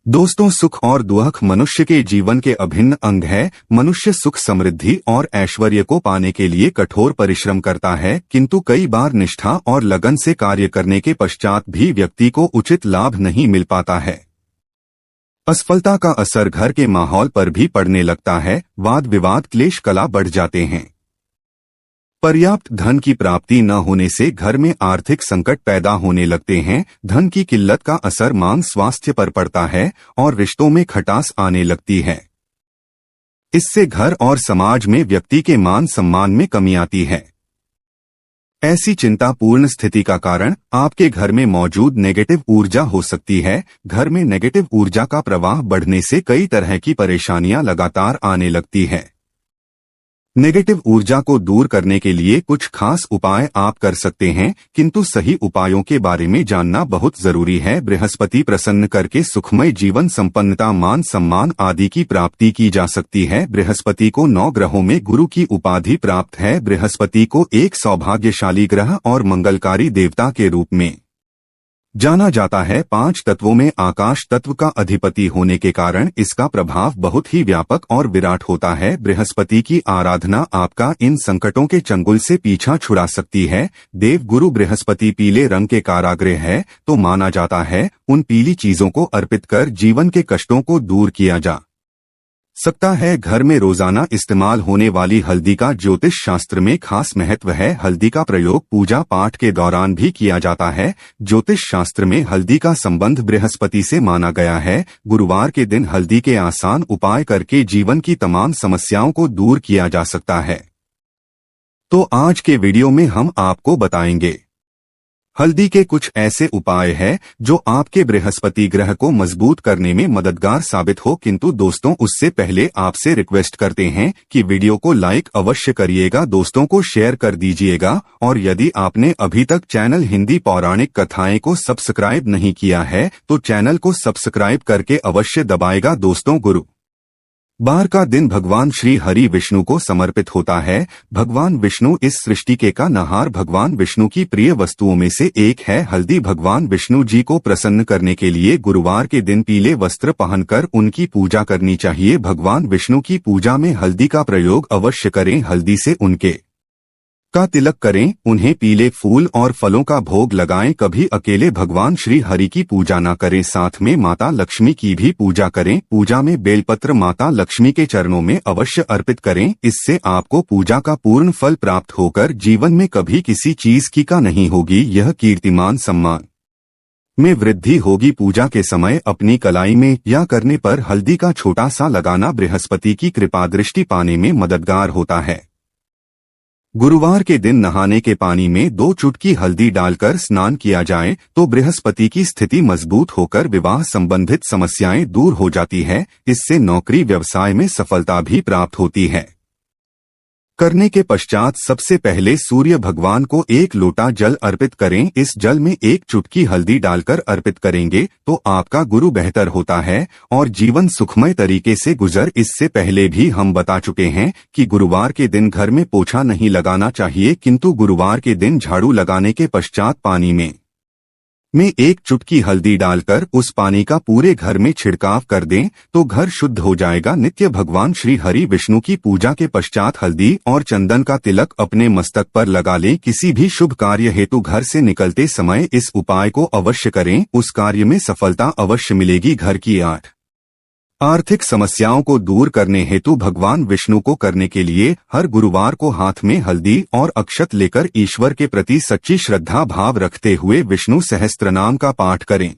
दोस्तों, सुख और दुख मनुष्य के जीवन के अभिन्न अंग है। मनुष्य सुख, समृद्धि और ऐश्वर्य को पाने के लिए कठोर परिश्रम करता है, किंतु कई बार निष्ठा और लगन से कार्य करने के पश्चात भी व्यक्ति को उचित लाभ नहीं मिल पाता है। असफलता का असर घर के माहौल पर भी पड़ने लगता है। वाद विवाद, क्लेश, कलह बढ़ जाते हैं। पर्याप्त धन की प्राप्ति न होने से घर में आर्थिक संकट पैदा होने लगते हैं। धन की किल्लत का असर मान स्वास्थ्य पर पड़ता है और रिश्तों में खटास आने लगती है। इससे घर और समाज में व्यक्ति के मान सम्मान में कमी आती है। ऐसी चिंतापूर्ण स्थिति का कारण आपके घर में मौजूद नेगेटिव ऊर्जा हो सकती है। घर में नेगेटिव ऊर्जा का प्रवाह बढ़ने से कई तरह की परेशानियां लगातार आने लगती है। नेगेटिव ऊर्जा को दूर करने के लिए कुछ खास उपाय आप कर सकते हैं, किंतु सही उपायों के बारे में जानना बहुत जरूरी है। बृहस्पति प्रसन्न करके सुखमय जीवन, संपन्नता, मान सम्मान आदि की प्राप्ति की जा सकती है। बृहस्पति को 9 ग्रहों में गुरु की उपाधि प्राप्त है। बृहस्पति को एक सौभाग्यशाली ग्रह और मंगलकारी देवता के रूप में जाना जाता है। 5 तत्वों में आकाश तत्व का अधिपति होने के कारण इसका प्रभाव बहुत ही व्यापक और विराट होता है। बृहस्पति की आराधना आपका इन संकटों के चंगुल से पीछा छुड़ा सकती है। देव गुरु बृहस्पति पीले रंग के कारागृह है, तो माना जाता है उन पीली चीजों को अर्पित कर जीवन के कष्टों को दूर किया जा सकता है। घर में रोजाना इस्तेमाल होने वाली हल्दी का ज्योतिष शास्त्र में खास महत्व है। हल्दी का प्रयोग पूजा पाठ के दौरान भी किया जाता है। ज्योतिष शास्त्र में हल्दी का संबंध बृहस्पति से माना गया है। गुरुवार के दिन हल्दी के आसान उपाय करके जीवन की तमाम समस्याओं को दूर किया जा सकता है। तो आज के वीडियो में हम आपको बताएंगे हल्दी के कुछ ऐसे उपाय हैं जो आपके बृहस्पति ग्रह को मजबूत करने में मददगार साबित हो। किंतु दोस्तों, उससे पहले आपसे रिक्वेस्ट करते हैं कि वीडियो को लाइक अवश्य करिएगा, दोस्तों को शेयर कर दीजिएगा, और यदि आपने अभी तक चैनल हिंदी पौराणिक कथाएं को सब्सक्राइब नहीं किया है तो चैनल को सब्सक्राइब करके अवश्य दबाएगा। दोस्तों, गुरुवार का दिन भगवान श्री हरि विष्णु को समर्पित होता है। भगवान विष्णु इस सृष्टि के का नहार भगवान विष्णु की प्रिय वस्तुओं में से एक है। हल्दी भगवान विष्णु जी को प्रसन्न करने के लिए गुरुवार के दिन पीले वस्त्र पहनकर उनकी पूजा करनी चाहिए। भगवान विष्णु की पूजा में हल्दी का प्रयोग अवश्य करें। हल्दी से उनके का तिलक करें, उन्हें पीले फूल और फलों का भोग लगाएं। कभी अकेले भगवान श्री हरि की पूजा न करें, साथ में माता लक्ष्मी की भी पूजा करें। पूजा में बेलपत्र माता लक्ष्मी के चरणों में अवश्य अर्पित करें। इससे आपको पूजा का पूर्ण फल प्राप्त होकर जीवन में कभी किसी चीज की का नहीं होगी। यह कीर्तिमान सम्मान में वृद्धि होगी। पूजा के समय अपनी कलाई में या करने पर हल्दी का छोटा सा लगाना बृहस्पति की कृपा दृष्टि पाने में मददगार होता है। गुरुवार के दिन नहाने के पानी में 2 चुटकी हल्दी डालकर स्नान किया जाए तो बृहस्पति की स्थिति मजबूत होकर विवाह संबंधित समस्याएं दूर हो जाती है। इससे नौकरी व्यवसाय में सफलता भी प्राप्त होती है। करने के पश्चात सबसे पहले सूर्य भगवान को 1 लोटा जल अर्पित करें। इस जल में 1 चुटकी हल्दी डालकर अर्पित करेंगे तो आपका गुरु बेहतर होता है और जीवन सुखमय तरीके से गुजर। इससे पहले भी हम बता चुके हैं कि गुरुवार के दिन घर में पोछा नहीं लगाना चाहिए, किंतु गुरुवार के दिन झाड़ू लगाने के पश्चात पानी में 1 चुटकी हल्दी डालकर उस पानी का पूरे घर में छिड़काव कर दें तो घर शुद्ध हो जाएगा। नित्य भगवान श्री हरि विष्णु की पूजा के पश्चात हल्दी और चंदन का तिलक अपने मस्तक पर लगा लें। किसी भी शुभ कार्य हेतु घर से निकलते समय इस उपाय को अवश्य करें, उस कार्य में सफलता अवश्य मिलेगी। घर की आर्थिक समस्याओं को दूर करने हेतु भगवान विष्णु को करने के लिए हर गुरुवार को हाथ में हल्दी और अक्षत लेकर ईश्वर के प्रति सच्ची श्रद्धा भाव रखते हुए विष्णु सहस्त्रनाम का पाठ करें।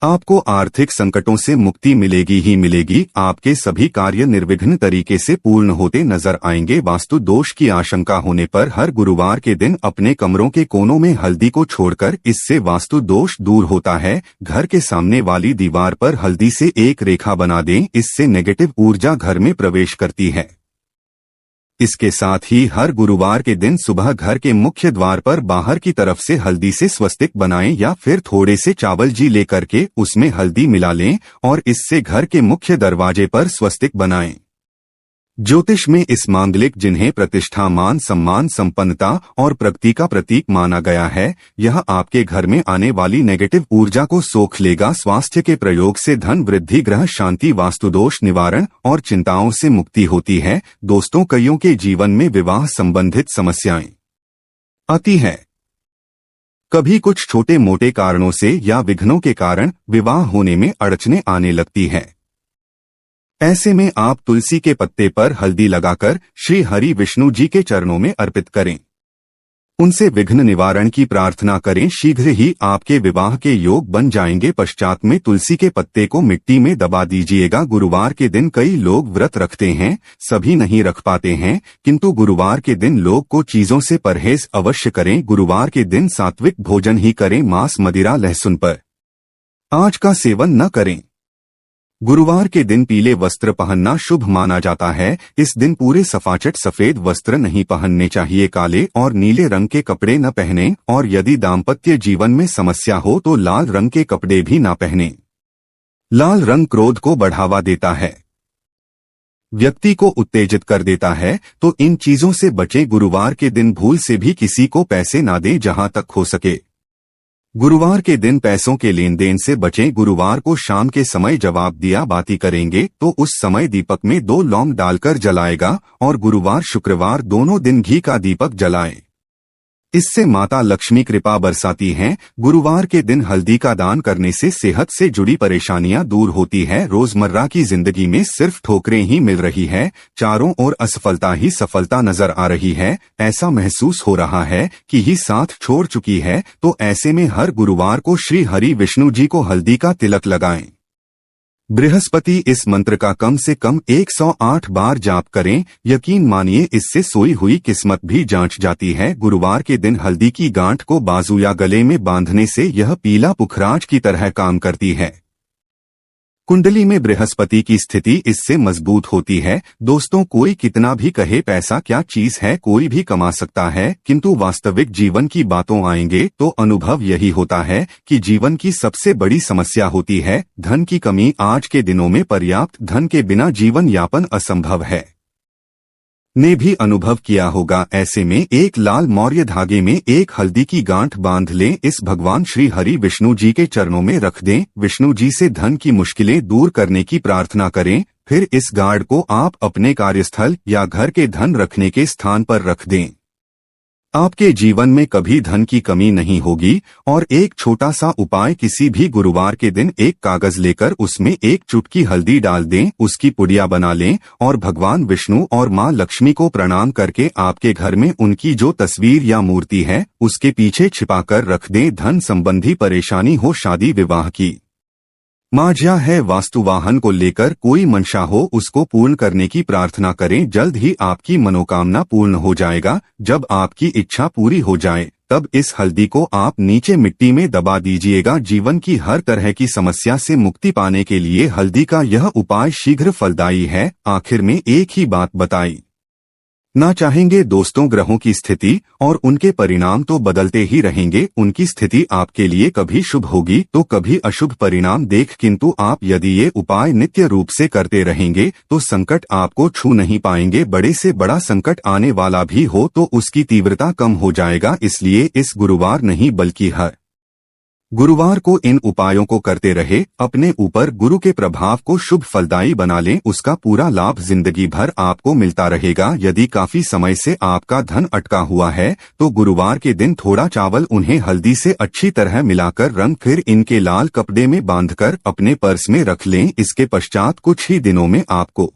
आपको आर्थिक संकटों से मुक्ति मिलेगी ही मिलेगी। आपके सभी कार्य निर्विघ्न तरीके से पूर्ण होते नजर आएंगे। वास्तु दोष की आशंका होने पर हर गुरुवार के दिन अपने कमरों के कोनों में हल्दी को छोड़कर इससे वास्तु दोष दूर होता है। घर के सामने वाली दीवार पर हल्दी से एक रेखा बना दें, इससे नेगेटिव ऊर्जा घर में प्रवेश करती है। इसके साथ ही हर गुरुवार के दिन सुबह घर के मुख्य द्वार पर बाहर की तरफ से हल्दी से स्वस्तिक बनाएं या फिर थोड़े से चावल जी लेकर के उसमें हल्दी मिला लें और इससे घर के मुख्य दरवाजे पर स्वस्तिक बनाएं। ज्योतिष में इस मांगलिक, जिन्हें प्रतिष्ठा, मान सम्मान, संपन्नता और प्रगति का प्रतीक माना गया है, यह आपके घर में आने वाली नेगेटिव ऊर्जा को सोख लेगा। स्वास्थ्य के प्रयोग से धन वृद्धि, ग्रह शांति, वास्तुदोष निवारण और चिंताओं से मुक्ति होती है। दोस्तों, कईयों के जीवन में विवाह संबंधित समस्याएं आती है। कभी कुछ छोटे मोटे कारणों से या विघ्नों के कारण विवाह होने में अड़चने आने लगती है। ऐसे में आप तुलसी के पत्ते पर हल्दी लगाकर श्री हरि विष्णु जी के चरणों में अर्पित करें। उनसे विघ्न निवारण की प्रार्थना करें। शीघ्र ही आपके विवाह के योग बन जाएंगे। पश्चात में तुलसी के पत्ते को मिट्टी में दबा दीजिएगा। गुरुवार के दिन कई लोग व्रत रखते हैं, सभी नहीं रख पाते हैं, किंतु गुरुवार के दिन लोग को चीजों से परहेज अवश्य करें। गुरुवार के दिन सात्विक भोजन ही करें। मांस, मदिरा, लहसुन पर आँच का सेवन न करें। गुरुवार के दिन पीले वस्त्र पहनना शुभ माना जाता है। इस दिन पूरे सफाचट सफेद वस्त्र नहीं पहनने चाहिए। काले और नीले रंग के कपड़े न पहने और यदि दाम्पत्य जीवन में समस्या हो तो लाल रंग के कपड़े भी न पहने। लाल रंग क्रोध को बढ़ावा देता है, व्यक्ति को उत्तेजित कर देता है, तो इन चीजों से बचें। गुरुवार के दिन भूल से भी किसी को पैसे ना दें जहां तक हो सके। गुरुवार के दिन पैसों के लेन देन से बचें। गुरुवार को शाम के समय जवाब दिया बाती करेंगे तो उस समय दीपक में 2 लौंग डालकर जलाएगा और गुरुवार शुक्रवार दोनों दिन घी का दीपक जलाएं। इससे माता लक्ष्मी कृपा बरसाती हैं। गुरुवार के दिन हल्दी का दान करने से सेहत से जुड़ी परेशानियां दूर होती है। रोजमर्रा की जिंदगी में सिर्फ ठोकरें ही मिल रही है, चारों ओर असफलता ही सफलता नजर आ रही है। ऐसा महसूस हो रहा है कि ही साथ छोड़ चुकी है। तो ऐसे में हर गुरुवार को श्री हरि विष्णु जी को हल्दी का तिलक लगाएं। बृहस्पति इस मंत्र का कम से कम 108 बार जाप करें। यकीन मानिए, इससे सोई हुई किस्मत भी जांच जाती है। गुरुवार के दिन हल्दी की गांठ को बाजू या गले में बांधने से यह पीला पुखराज की तरह काम करती है। कुंडली में बृहस्पति की स्थिति इससे मजबूत होती है। दोस्तों, कोई कितना भी कहे पैसा क्या चीज है, कोई भी कमा सकता है, किंतु वास्तविक जीवन की बातों आएंगे तो अनुभव यही होता है कि जीवन की सबसे बड़ी समस्या होती है धन की कमी। आज के दिनों में पर्याप्त धन के बिना जीवन यापन असंभव है, ने भी अनुभव किया होगा। ऐसे में एक लाल मौर्य धागे में एक हल्दी की गांठ बांध लें। इस भगवान श्री हरि विष्णु जी के चरणों में रख दें। विष्णु जी से धन की मुश्किलें दूर करने की प्रार्थना करें। फिर इस गांठ को आप अपने कार्यस्थल या घर के धन रखने के स्थान पर रख दें। आपके जीवन में कभी धन की कमी नहीं होगी। और एक छोटा सा उपाय, किसी भी गुरुवार के दिन एक कागज लेकर उसमें एक चुटकी हल्दी डाल दें, उसकी पुड़िया बना लें और भगवान विष्णु और मां लक्ष्मी को प्रणाम करके आपके घर में उनकी जो तस्वीर या मूर्ति है उसके पीछे छिपाकर रख दें। धन संबंधी परेशानी हो, शादी विवाह की मांझा है, वास्तु वाहन को लेकर कोई मंशा हो, उसको पूर्ण करने की प्रार्थना करें। जल्द ही आपकी मनोकामना पूर्ण हो जाएगा। जब आपकी इच्छा पूरी हो जाए तब इस हल्दी को आप नीचे मिट्टी में दबा दीजिएगा। जीवन की हर तरह की समस्या से मुक्ति पाने के लिए हल्दी का यह उपाय शीघ्र फलदायी है। आखिर में एक ही बात बताई ना चाहेंगे दोस्तों, ग्रहों की स्थिति और उनके परिणाम तो बदलते ही रहेंगे। उनकी स्थिति आपके लिए कभी शुभ होगी तो कभी अशुभ परिणाम देख, किंतु आप यदि ये उपाय नित्य रूप से करते रहेंगे तो संकट आपको छू नहीं पाएंगे। बड़े से बड़ा संकट आने वाला भी हो तो उसकी तीव्रता कम हो जाएगा। इसलिए इस गुरुवार नहीं बल्कि हर गुरुवार को इन उपायों को करते रहे। अपने ऊपर गुरु के प्रभाव को शुभ फलदायी बना लें। उसका पूरा लाभ जिंदगी भर आपको मिलता रहेगा। यदि काफी समय से आपका धन अटका हुआ है तो गुरुवार के दिन थोड़ा चावल उन्हें हल्दी से अच्छी तरह मिलाकर रंग फिर इनके लाल कपड़े में बांधकर अपने पर्स में रख लें। इसके पश्चात कुछ ही दिनों में आपको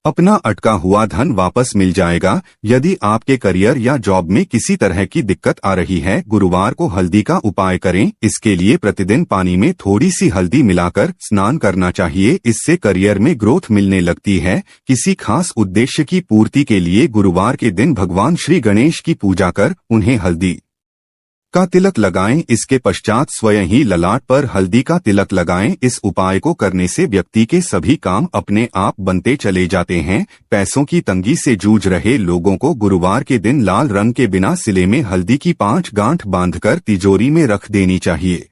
अपना अटका हुआ धन वापस मिल जाएगा। यदि आपके करियर या जॉब में किसी तरह की दिक्कत आ रही है, गुरुवार को हल्दी का उपाय करें। इसके लिए प्रतिदिन पानी में थोड़ी सी हल्दी मिलाकर स्नान करना चाहिए। इससे करियर में ग्रोथ मिलने लगती है। किसी खास उद्देश्य की पूर्ति के लिए गुरुवार के दिन भगवान श्री गणेश की पूजा कर उन्हें हल्दी का तिलक लगाएं। इसके पश्चात स्वयं ही ललाट पर हल्दी का तिलक लगाएं। इस उपाय को करने से व्यक्ति के सभी काम अपने आप बनते चले जाते हैं। पैसों की तंगी से जूझ रहे लोगों को गुरुवार के दिन लाल रंग के बिना सिले में हल्दी की 5 गांठ बांधकर तिजोरी में रख देनी चाहिए।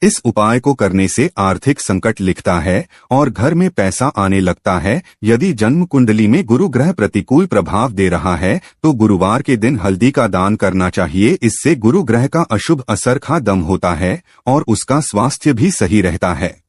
इस उपाय को करने से आर्थिक संकट लिखता है और घर में पैसा आने लगता है। यदि जन्म कुंडली में गुरु ग्रह प्रतिकूल प्रभाव दे रहा है तो गुरुवार के दिन हल्दी का दान करना चाहिए। इससे गुरु ग्रह का अशुभ असर खत्म होता है और उसका स्वास्थ्य भी सही रहता है।